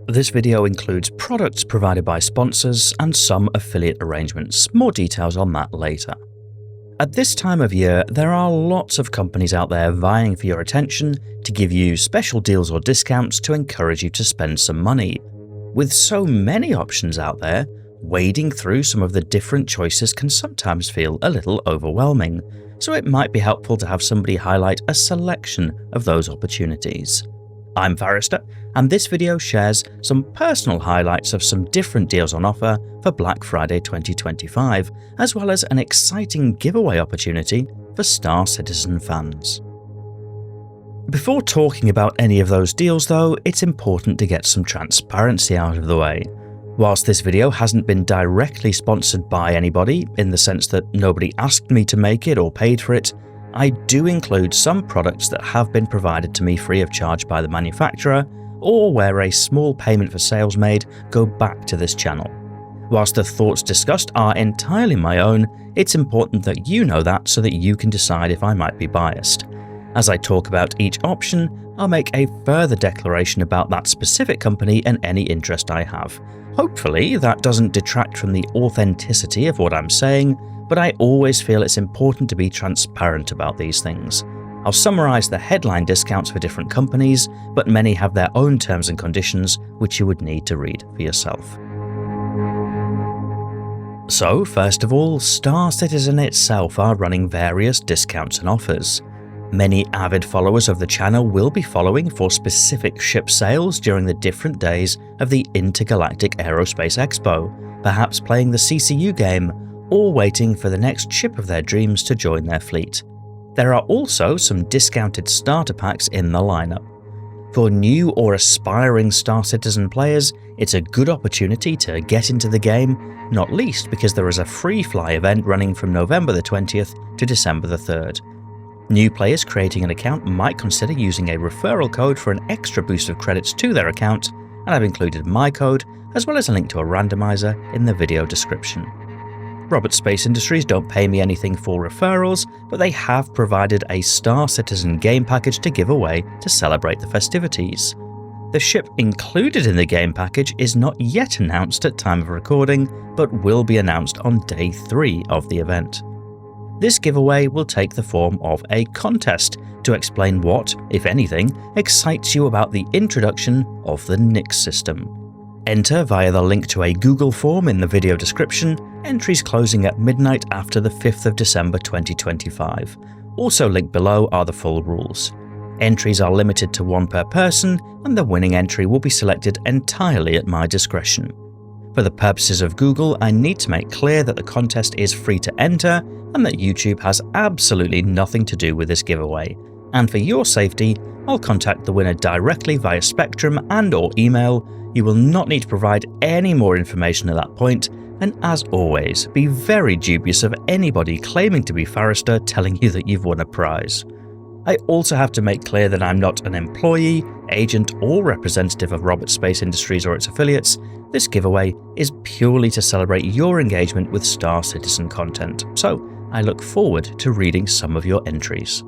This video includes products provided by sponsors and some affiliate arrangements. More details on that later. At this time of year, there are lots of companies out there vying for your attention to give you special deals or discounts to encourage you to spend some money. With so many options out there, wading through some of the different choices can sometimes feel a little overwhelming, so it might be helpful to have somebody highlight a selection of those opportunities. I'm Forrester, and this video shares some personal highlights of some different deals on offer for Black Friday 2025, as well as an exciting giveaway opportunity for Star Citizen fans. Before talking about any of those deals though, it's important to get some transparency out of the way. Whilst this video hasn't been directly sponsored by anybody, in the sense that nobody asked me to make it or paid for it, I do include some products that have been provided to me free of charge by the manufacturer, or where a small payment for sales made go back to this channel. Whilst the thoughts discussed are entirely my own, it's important that you know that so that you can decide if I might be biased. As I talk about each option, I'll make a further declaration about that specific company and any interest I have. Hopefully, that doesn't detract from the authenticity of what I'm saying, but I always feel it's important to be transparent about these things. I'll summarise the headline discounts for different companies, but many have their own terms and conditions which you would need to read for yourself. So, first of all, Star Citizen itself are running various discounts and offers. Many avid followers of the channel will be following for specific ship sales during the different days of the Intergalactic Aerospace Expo, perhaps playing the CCU game, or waiting for the next ship of their dreams to join their fleet. There are also some discounted starter packs in the lineup. For new or aspiring Star Citizen players, it's a good opportunity to get into the game, not least because there is a free fly event running from November the 20th to December the 3rd. New players creating an account might consider using a referral code for an extra boost of credits to their account, and I've included my code, as well as a link to a randomizer in the video description. Roberts Space Industries don't pay me anything for referrals, but they have provided a Star Citizen game package to give away to celebrate the festivities. The ship included in the game package is not yet announced at time of recording, but will be announced on day 3 of the event. This giveaway will take the form of a contest to explain what, if anything, excites you about the introduction of the Nix system. Enter via the link to a Google form in the video description, entries closing at midnight after the 5th of December 2025. Also linked below are the full rules. Entries are limited to 1 per person, and the winning entry will be selected entirely at my discretion. For the purposes of Google, I need to make clear that the contest is free to enter and that YouTube has absolutely nothing to do with this giveaway. And for your safety, I'll contact the winner directly via Spectrum and/or email. You will not need to provide any more information at that point, and as always, be very dubious of anybody claiming to be Forrester telling you that you've won a prize. I also have to make clear that I'm not an employee, agent, or representative of Roberts Space Industries or its affiliates. This giveaway is purely to celebrate your engagement with Star Citizen content, so I look forward to reading some of your entries.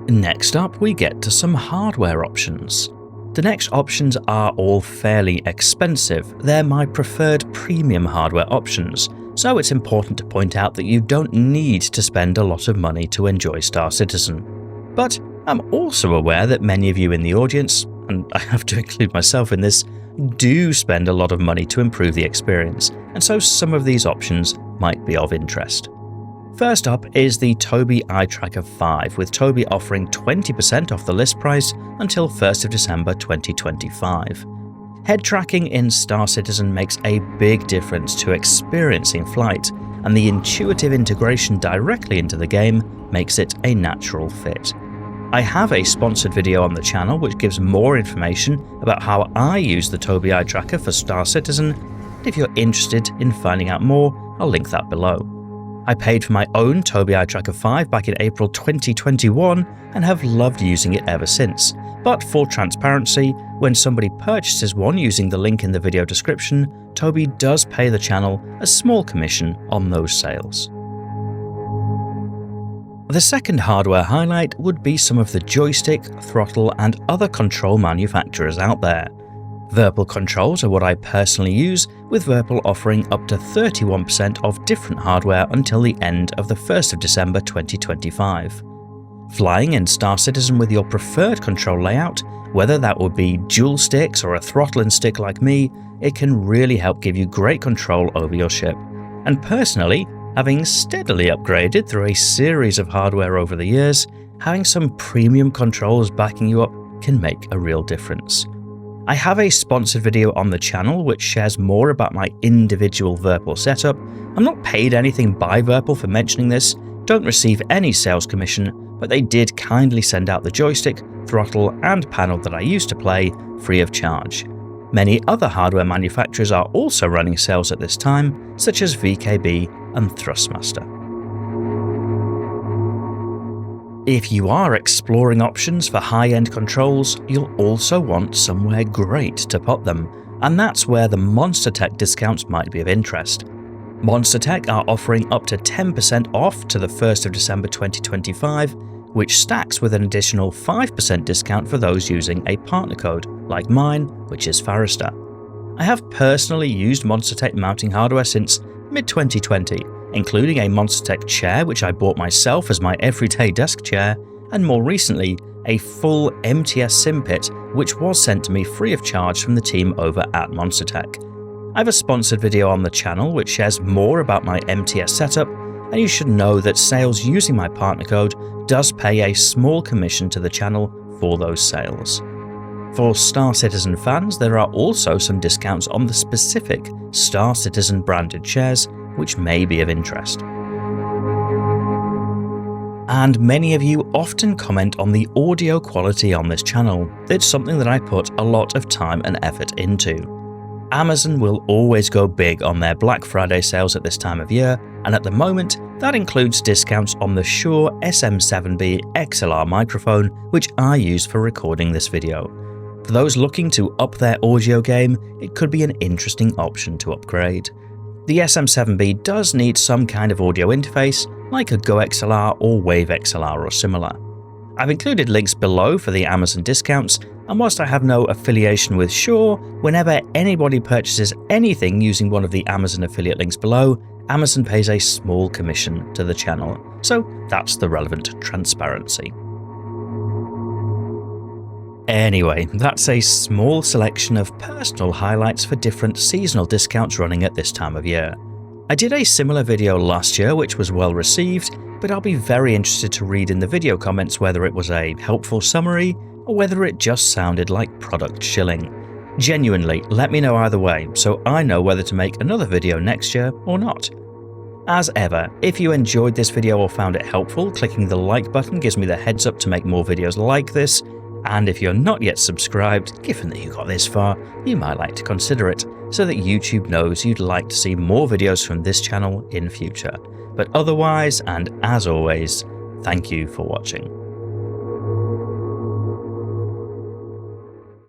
Next up, we get to some hardware options. The next options are all fairly expensive. They're my preferred premium hardware options, so it's important to point out that you don't need to spend a lot of money to enjoy Star Citizen. But I'm also aware that many of you in the audience, and I have to include myself in this, do spend a lot of money to improve the experience, and so some of these options might be of interest. First up is the Tobii Eye Tracker 5, with Tobii offering 20% off the list price until 1st of December 2025. Head tracking in Star Citizen makes a big difference to experiencing flight, and the intuitive integration directly into the game makes it a natural fit. I have a sponsored video on the channel which gives more information about how I use the Tobii Eye Tracker for Star Citizen. If you're interested in finding out more, I'll link that below. I paid for my own Tobii Eye Tracker 5 back in April 2021 and have loved using it ever since. But for transparency, when somebody purchases one using the link in the video description, Tobii does pay the channel a small commission on those sales. The second hardware highlight would be some of the joystick, throttle and other control manufacturers out there. Virpil Controls are what I personally use, with Virpil offering up to 31% of different hardware until the end of the 1st of December 2025. Flying in Star Citizen with your preferred control layout, whether that would be dual sticks or a throttle and stick like me, it can really help give you great control over your ship. And personally, having steadily upgraded through a series of hardware over the years, having some premium controls backing you up can make a real difference. I have a sponsored video on the channel which shares more about my individual Virpil setup. I'm not paid anything by Virpil for mentioning this, don't receive any sales commission, but they did kindly send out the joystick, throttle and panel that I used to play free of charge. Many other hardware manufacturers are also running sales at this time, such as VKB and Thrustmaster. If you are exploring options for high-end controls, you'll also want somewhere great to put them, and that's where the MonsterTech discounts might be of interest. MonsterTech are offering up to 10% off to the 1st of December 2025, which stacks with an additional 5% discount for those using a partner code, like mine, which is Forrester. I have personally used MonsterTech mounting hardware since mid-2020, including a MonsterTech chair which I bought myself as my everyday desk chair, and more recently, a full MTS sim pit which was sent to me free of charge from the team over at MonsterTech. I have a sponsored video on the channel which shares more about my MTS setup, and you should know that sales using my partner code does pay a small commission to the channel for those sales. For Star Citizen fans, there are also some discounts on the specific Star Citizen branded chairs, which may be of interest. And many of you often comment on the audio quality on this channel. It's something that I put a lot of time and effort into. Amazon will always go big on their Black Friday sales at this time of year, and at the moment, that includes discounts on the Shure SM7B XLR microphone, which I use for recording this video. For those looking to up their audio game, it could be an interesting option to upgrade. The SM7B does need some kind of audio interface, like a Go XLR or Wave XLR or similar. I've included links below for the Amazon discounts, and whilst I have no affiliation with Shure, whenever anybody purchases anything using one of the Amazon affiliate links below, Amazon pays a small commission to the channel, so that's the relevant transparency. Anyway, that's a small selection of personal highlights for different seasonal discounts running at this time of year. I did a similar video last year which was well received, but I'll be very interested to read in the video comments whether it was a helpful summary or whether it just sounded like product shilling. Genuinely, let me know either way so I know whether to make another video next year or not. As ever, if you enjoyed this video or found it helpful, clicking the like button gives me the heads up to make more videos like this. And if you're not yet subscribed, given that you got this far, you might like to consider it, so that YouTube knows you'd like to see more videos from this channel in future. But otherwise, and as always, thank you for watching.